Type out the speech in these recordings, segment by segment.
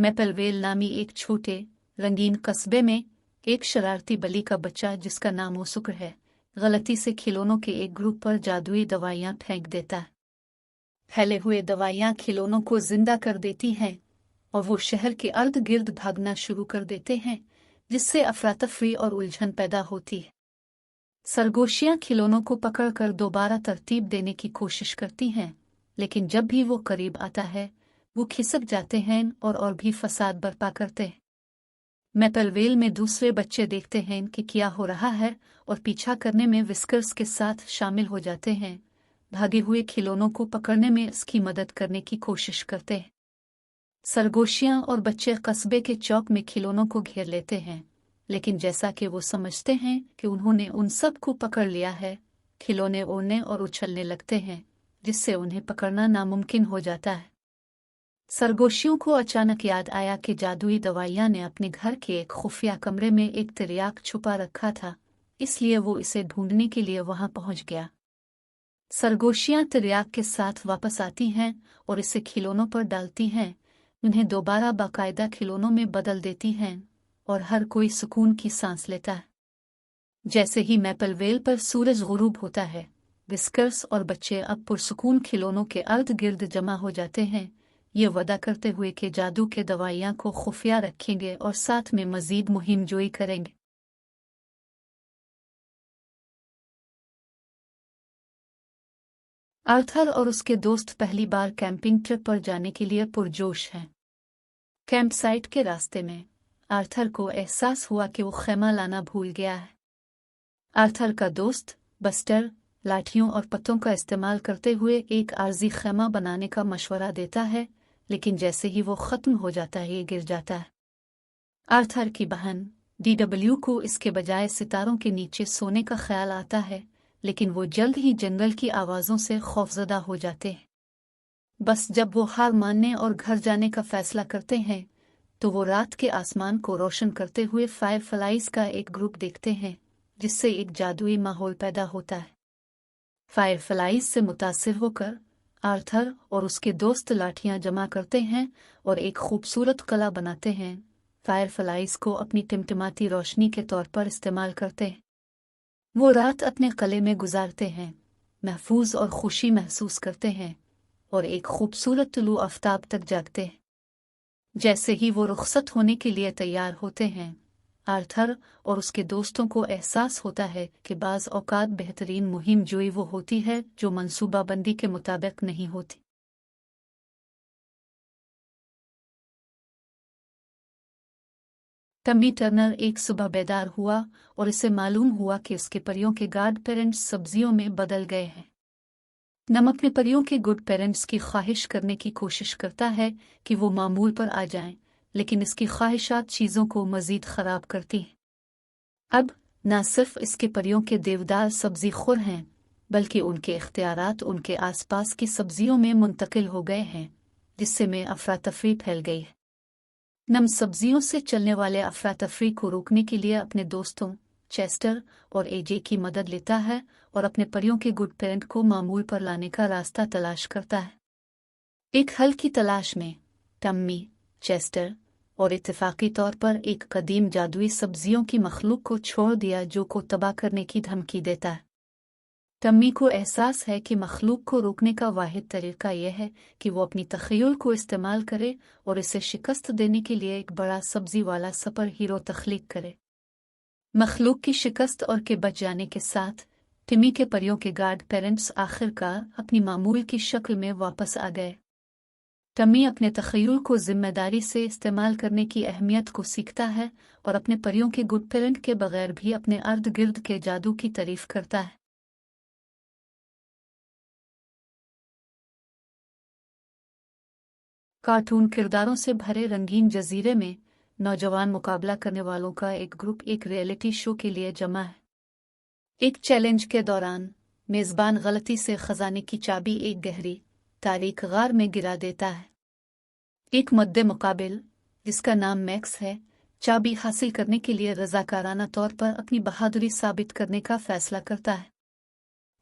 मैपलवेल नामी एक छोटे रंगीन कस्बे में एक शरारती बली का बच्चा जिसका नाम ओसुकर है, गलती से खिलौनों के एक ग्रुप पर जादुई दवाइयां फेंक देता है। फैले हुए दवाइयां खिलौनों को जिंदा कर देती हैं और वो शहर के अर्ध गिर्द भागना शुरू कर देते हैं, जिससे अफरा-तफरी और उलझन पैदा होती है। सरगोशियां खिलौनों को पकड़कर दोबारा तरतीब देने की कोशिश करती हैं, लेकिन जब भी वो करीब आता है वो खिसक जाते हैं और भी फसाद बर्पा करते हैं। मैपलवेल में दूसरे बच्चे देखते हैं कि क्या हो रहा है और पीछा करने में विस्कर्स के साथ शामिल हो जाते हैं। भागे हुए खिलौनों को पकड़ने में इसकी मदद करने की कोशिश करते हैं। सरगोशियां और बच्चे कस्बे के चौक में खिलौनों को घेर लेते हैं, लेकिन जैसा कि वो समझते हैं कि उन्होंने उन सब को पकड़ लिया है, खिलौने उड़ने और उछलने लगते हैं, जिससे उन्हें पकड़ना नामुमकिन हो जाता है। सरगोशियों को अचानक याद आया कि जादुई दवाइयां ने अपने घर के एक खुफिया कमरे में एक तिर्याक छुपा रखा था, इसलिए वो इसे ढूंढने के लिए वहां पहुंच गया। सरगोशियां तिर्याक के साथ वापस आती हैं और इसे खिलौनों पर डालती हैं, उन्हें दोबारा बाकायदा खिलौनों में बदल देती हैं और हर कोई सुकून की सांस लेता है। जैसे ही मैपलवेल पर सूरज गुरूब होता है, विस्कर्स और बच्चे अब पुरसुकून खिलौनों के अर्ध गिर्द जमा हो जाते हैं, ये वादा करते हुए कि जादू के दवाइयां को खुफिया रखेंगे और साथ में मजीद मुहिम जोई करेंगे। आर्थर और उसके दोस्त पहली बार कैंपिंग ट्रिप पर जाने के लिए पुरजोश हैं। कैंप साइट के रास्ते में आर्थर को एहसास हुआ कि वो खैमा लाना भूल गया है। आर्थर का दोस्त बस्टर लाठियों और पत्तों का इस्तेमाल करते हुए एक आर्जी खैमा बनाने का मशवरा देता है, लेकिन जैसे ही वो खत्म हो जाता है ये गिर जाता है। आर्थर की बहन DW को इसके बजाय सितारों के नीचे सोने का ख्याल आता है, लेकिन वो जल्द ही जंगल की आवाज़ों से खौफजदा हो जाते हैं। बस जब वो हार मानने और घर जाने का फैसला करते हैं तो वो रात के आसमान को रोशन करते हुए फायरफ्लाइज का एक ग्रुप देखते हैं, जिससे एक जादुई माहौल पैदा होता है। फायरफ्लाइज से मुतासिर होकर आर्थर और उसके दोस्त लाठियां जमा करते हैं और एक खूबसूरत कला बनाते हैं। फायरफ्लाइज को अपनी टिमटिमाती रोशनी के तौर पर इस्तेमाल करते हैं। वो रात अपने कले में गुजारते हैं, महफूज और खुशी महसूस करते हैं और एक खूबसूरत तुलू आफ्ताब तक जागते हैं। जैसे ही वो रुखसत होने के लिए तैयार होते हैं, आर्थर और उसके दोस्तों को एहसास होता है कि बाज़ औकात बेहतरीन मुहिम जोई वो होती है जो मंसूबाबंदी के मुताबिक नहीं होती। टमी टर्नर एक सुबह बेदार हुआ और इसे मालूम हुआ कि उसके परियों के गॉड पेरेंट्स सब्जियों में बदल गए हैं। नम अपने परियों के गुड पेरेंट्स की ख्वाहिश करने की कोशिश करता है कि वो मामूल पर आ जाएं, लेकिन इसकी ख्वाहिशात चीज़ों को मज़ीद ख़राब करती हैं। अब न सिर्फ इसके परियों के देवदार सब्ज़ी खुर हैं, बल्कि उनके इख्तियारात उनके आसपास की सब्जियों में मुंतकिल हो गए हैं, जिससे में अफरा तफरी फैल गई है। नम सब्जियों से चलने वाले अफरा तफरी को रोकने के लिए अपने दोस्तों चेस्टर और AJ की मदद लेता है और अपने परियों के गुड पेरेंट को मामूल पर लाने का रास्ता तलाश करता है। एक हल की तलाश में टम्मी, चेस्टर और इत्तेफाकी तौर पर एक कदीम जादुई सब्जियों की मखलूक को छोड़ दिया जो को तबाह करने की धमकी देता है। टम्मी को एहसास है कि मखलूक को रोकने का वाहिद तरीका यह है कि वो अपनी तख़य्युल को इस्तेमाल करे और इसे शिकस्त देने के लिए एक बड़ा सब्जी वाला सुपर हीरो तख्लीक करे। मखलूक की शिकस्त और के बच जाने के साथ टिमी के परियों के गॉड पेरेंट्स आखिरकार अपनी मामूल की शक्ल में वापस आ गए। टमी अपने तख़य्युल को जिम्मेदारी से इस्तेमाल करने की अहमियत को सीखता है और अपने परियों के गुड पेरेंट के बगैर भी अपने अर्द गिर्द के जादू की तारीफ करता है। कार्टून किरदारों से भरे रंगीन जजीरे में नौजवान मुकाबला करने वालों का एक ग्रुप एक रियलिटी शो के लिए जमा है। एक चैलेंज के दौरान मेज़बान गलती से खजाने की चाबी एक गहरी तारीख गार में गिरा देता है। एक मद्दे मुकाबिल जिसका नाम मैक्स है, चाबी हासिल करने के लिए रज़ाकाराना तौर पर अपनी बहादुरी साबित करने का फैसला करता है।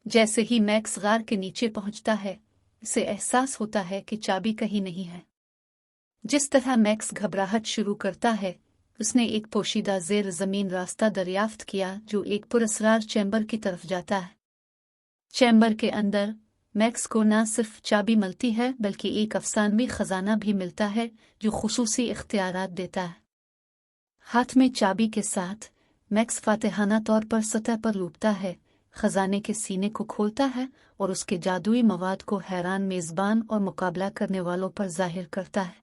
जैसे ही मैक्स गार के नीचे पहुंचता है, उसे एहसास होता है कि चाबी कहीं नहीं है। जिस तरह मैक्स घबराहट शुरू करता है, उसने एक पोशीदा जेर जमीन रास्ता दरियाफ्त किया जो एक पुरस्कार चैम्बर की तरफ जाता है। चैम्बर के अंदर मैक्स को न सिर्फ चाबी मिलती है बल्कि एक अफसानवी खजाना भी मिलता है जो खुसूसी इख्तियारात देता है। हाथ में चाबी के साथ मैक्स फातिहाना तौर पर सतह पर लूटता है, खजाने के सीने को खोलता है और उसके जादुई मवाद को हैरान मेजबान और मुकाबला करने वालों पर जाहिर करता है।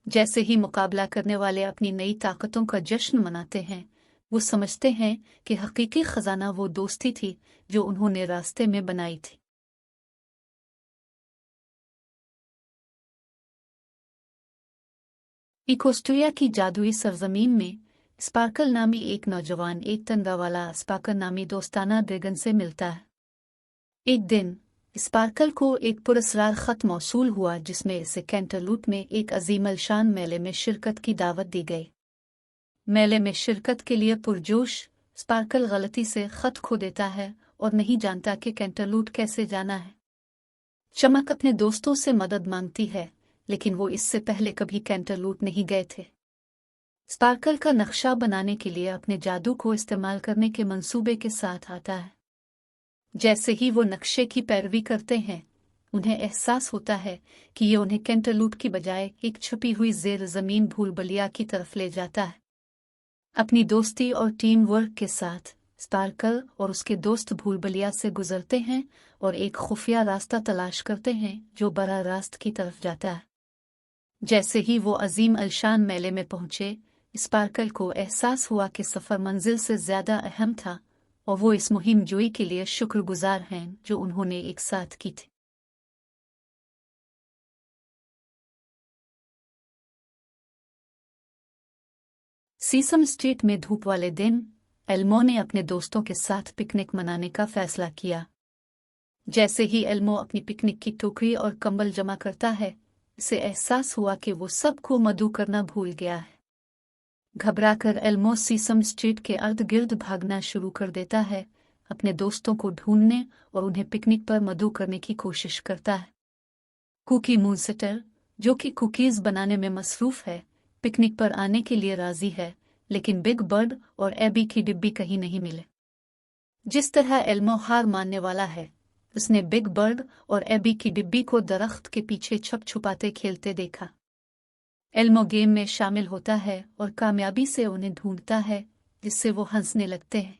जैसे ही मुकाबला करने वाले अपनी नई ताकतों का जश्न मनाते हैं, वो समझते हैं कि हकीकी खजाना वो दोस्ती थी जो उन्होंने रास्ते में बनाई थी। इकोस्ट्रिया की जादुई सरजमीन में स्पार्कल नामी एक नौजवान एक तंदावाला स्पार्कल नामी दोस्ताना ड्रैगन से मिलता है। एक दिन स्पार्कल को एक पुरस्कार खत मौसूल हुआ जिसमें इसे कैंटरलूट में एक अजीम अलशान मेले में शिरकत की दावत दी गई। मेले में शिरकत के लिए पुरजोश स्पार्कल गलती से खत खो देता है और नहीं जानता कि कैंटरलूट कैसे जाना है। चमक अपने दोस्तों से मदद मांगती है, लेकिन वो इससे पहले कभी कैंटरलूट नहीं गए थे। स्पार्कल का नक्शा बनाने के लिए अपने जादू को इस्तेमाल करने के मंसूबे के साथ आता है। जैसे ही वो नक्शे की पैरवी करते हैं, उन्हें एहसास होता है कि ये उन्हें कैंटरलूट की बजाय एक छुपी हुई जेर जमीन भूलभुलैया की तरफ ले जाता है। अपनी दोस्ती और टीम वर्क के साथ स्पार्कल और उसके दोस्त भूलभुलैया से गुजरते हैं और एक खुफिया रास्ता तलाश करते हैं जो बराह रास्त की तरफ जाता है। जैसे ही वो अजीम अलशान मेले में पहुंचे, स्पार्कल को एहसास हुआ कि सफ़र मंजिल से ज़्यादा अहम था और वो इस मुहिम जोई के लिए शुक्रगुजार हैं जो उन्होंने एक साथ की थी। सीसम स्ट्रीट में धूप वाले दिन एल्मो ने अपने दोस्तों के साथ पिकनिक मनाने का फैसला किया। जैसे ही एल्मो अपनी पिकनिक की टोकरी और कंबल जमा करता है, इसे एहसास हुआ कि वो सबको मदऊ करना भूल गया है। घबराकर एल्मो सीसम स्ट्रीट के अर्द गिर्द भागना शुरू कर देता है, अपने दोस्तों को ढूंढने और उन्हें पिकनिक पर मदऊ करने की कोशिश करता है। कुकी मूनसेटर, जो कि कुकीज़ बनाने में मसरूफ है, पिकनिक पर आने के लिए राजी है, लेकिन बिग बर्ड और एबी की डिब्बी कहीं नहीं मिले। जिस तरह एल्मो हार मानने वाला है, उसने बिग बर्ड और एबी की डिब्बी को दरख्त के पीछे छप छुपाते खेलते देखा। एल्मो गेम में शामिल होता है और कामयाबी से उन्हें ढूंढता है, जिससे वो हंसने लगते हैं।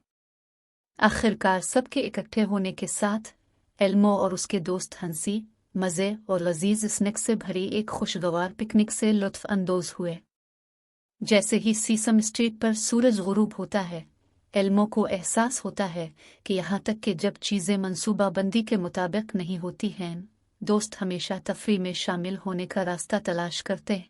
आखिरकार सबके इकट्ठे होने के साथ एल्मो और उसके दोस्त हंसी, मज़े और लजीज स्नैक्स से भरी एक खुशगवार पिकनिक से लुत्फ अंदोज हुए। जैसे ही सीसम स्ट्रीट पर सूरज गुरूब होता है, एल्मो को एहसास होता है कि यहाँ तक कि जब चीज़ें मंसूबाबंदी के मुताबिक नहीं होती हैं, दोस्त हमेशा तफरी में शामिल होने का रास्ता तलाश करते हैं।